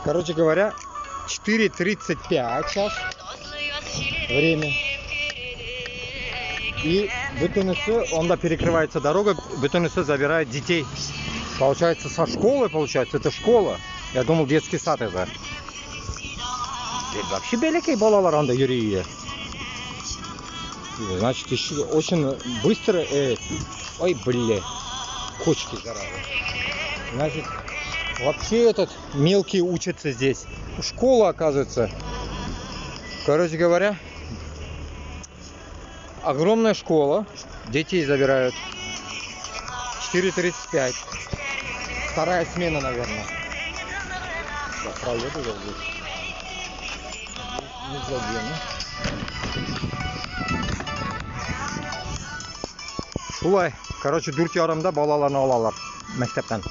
Короче говоря, 4:35 сейчас время. И Бөтенісі, онда перекрывается дорога, Бөтенісі забирает детей. Получается, со школы, получается, это школа. Я думал, детский сад это. И вообще белекей балалар анда юрия. Значит, очень быстро... Ой, бля. Кочки зараза. Значит, вообще этот мелкий учится здесь. Школа, оказывается. Короче говоря, огромная школа. Детей забирают. 4:35. Вторая смена, наверное. Я проеду я здесь. Не задену. Шулай. Короче, дүрт ярымда балаларны алалар мәктәптән.